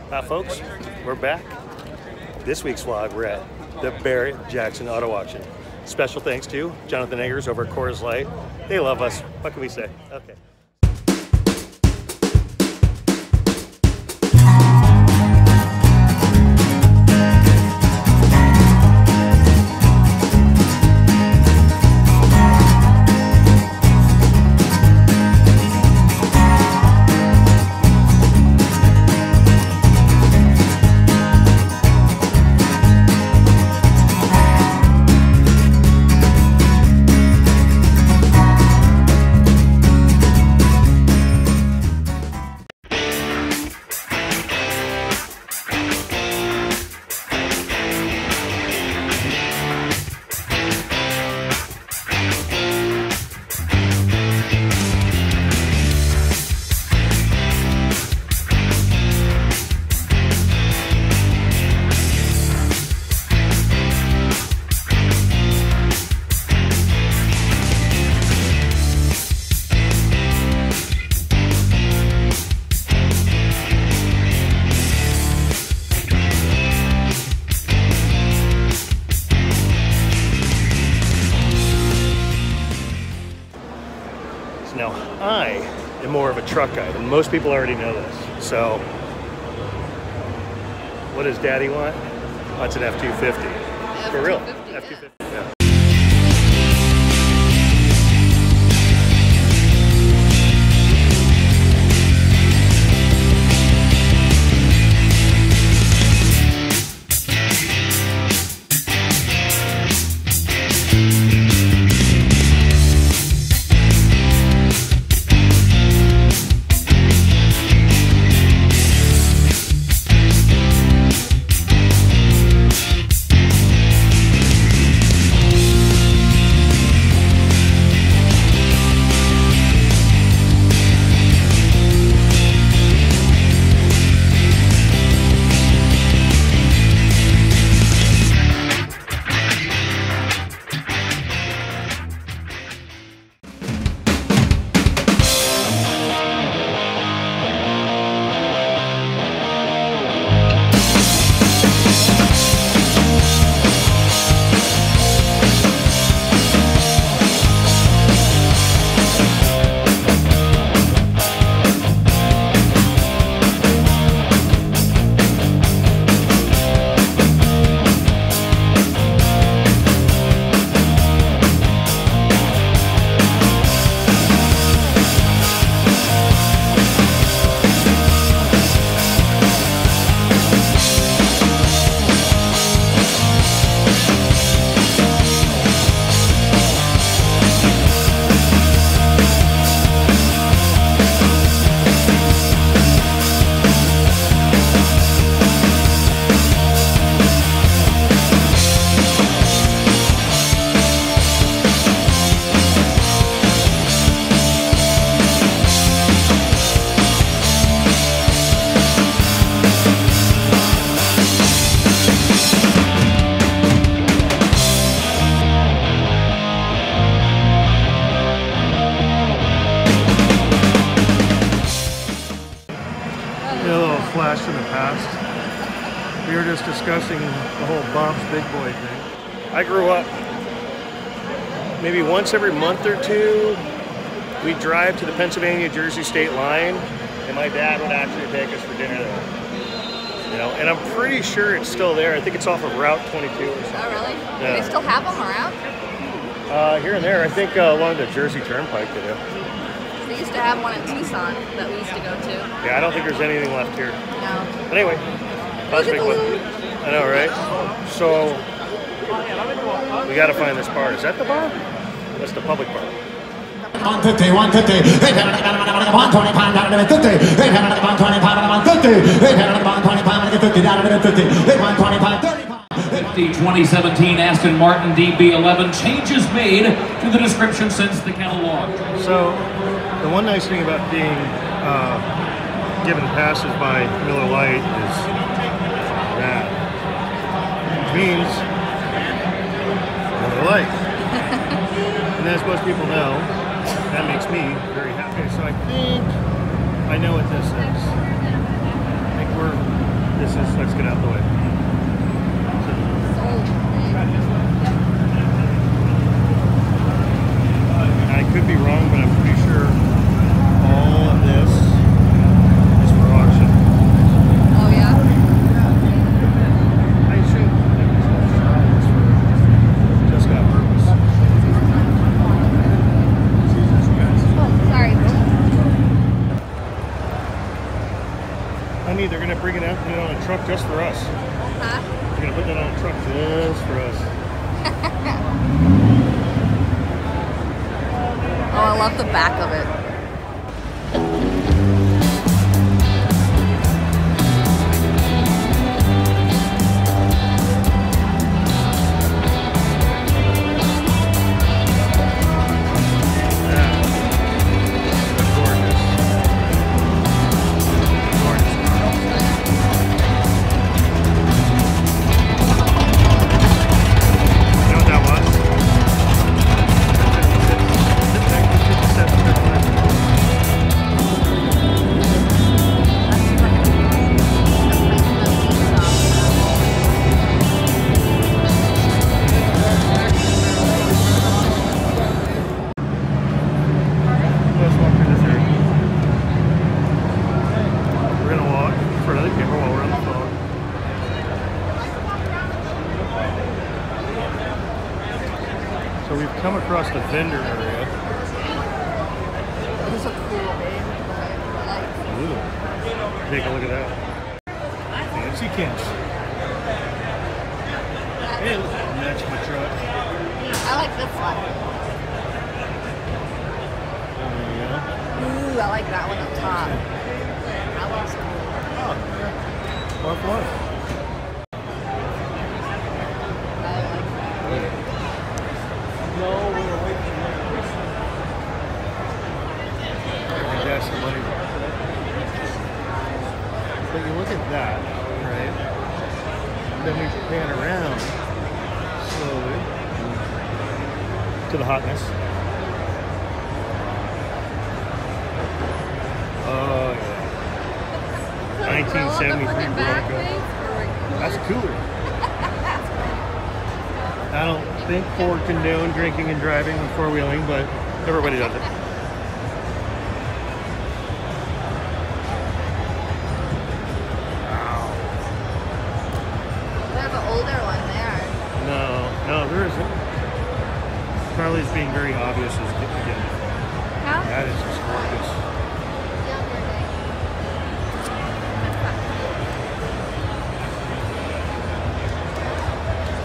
Folks, we're back. This week's vlog, we're at the Barrett Jackson Auto Auction. Special thanks to Jonathan Eggers over at Coors Light. They love us. What can we say? Okay. Now, I am more of a truck guy, and most people already know this. So, what does Daddy want? Wants an F-250. For real, F-250. Yeah. Flash in the past. We were just discussing the whole Bob's Big Boy thing. I grew up maybe once every month or two. We'd drive to the Pennsylvania-Jersey state line, and my dad would actually take us for dinner there. You know, and I'm pretty sure it's still there. I think it's off of Route 22 or something. Oh, really? Yeah. Do they still have them around? Here and there. I think along the Jersey Turnpike they do. They used to have one in Tucson that we used to go to. Yeah, I don't think there's anything left here. No. But anyway, that's big one. I know, right? So we got to find this bar. Is that the bar? That's the public bar. 150, 150, 2017 Aston Martin DB11, changes made to the description since the catalog. So the one nice thing about being given passes by Miller Lite is that it means Miller Lite. And as most people know, that makes me very happy. So I think I know what this is. I think we're let's get out of the way. I could be wrong, but I'm pretty sure all of this is for auction. Oh yeah? I assume it's for just that purpose. Oh, sorry. Honey, they're gonna bring it out and put it on a truck just for us. Huh? They're gonna put that on a truck just for us. Oh, I love the back of it. So we've come across the vendor area. Those are cool, babe. Ooh. Take a look at that. Fancy cans. Hey, look, match my truck. I like this one. There you go. Ooh, I like that one up top. That one's cool. Oh, yeah. More fun. I like that. No, we're away from there. That's the money. But you look at that, right? And then we pan around slowly to the hotness. Oh yeah. 1973 Bronco. That's cooler. I don't think Ford condone drinking and driving and four-wheeling, but everybody does it. Wow. There's an older one there. No, there isn't. Carly's being very obvious again. How? That is just gorgeous.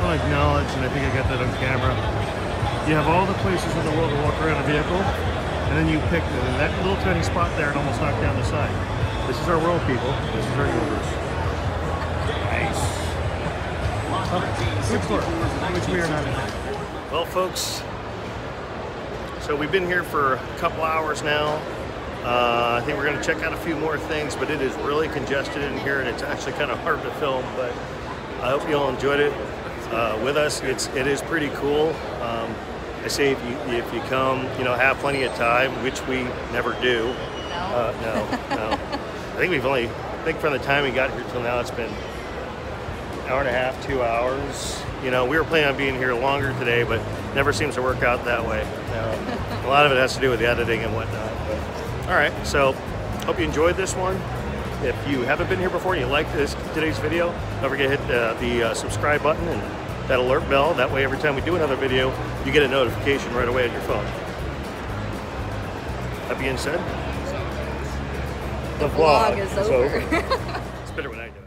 I'll acknowledge, and I think I got that on camera, you have all the places in the world to walk around a vehicle, and then you pick that little tiny spot there and almost knock down the side. This is our world, people. This is our universe. Nice. Which floor? Which we are not in. Well, folks, so we've been here for a couple hours now. I think we're going to check out a few more things, but it is really congested in here, and it's actually kind of hard to film, but I hope you all enjoyed it. With us, it is pretty cool. I say if you come, have plenty of time, which we never do. No. I think from the time we got here till now, it's been an hour and a half, 2 hours. We were planning on being here longer today, but never seems to work out that way. A lot of it has to do with the editing and whatnot. But, all right, so hope you enjoyed this one. If you haven't been here before and you like today's video, don't forget to hit the subscribe button and that alert bell. That way, every time we do another video, you get a notification right away on your phone. That being said, the vlog is over. It's better when I do it.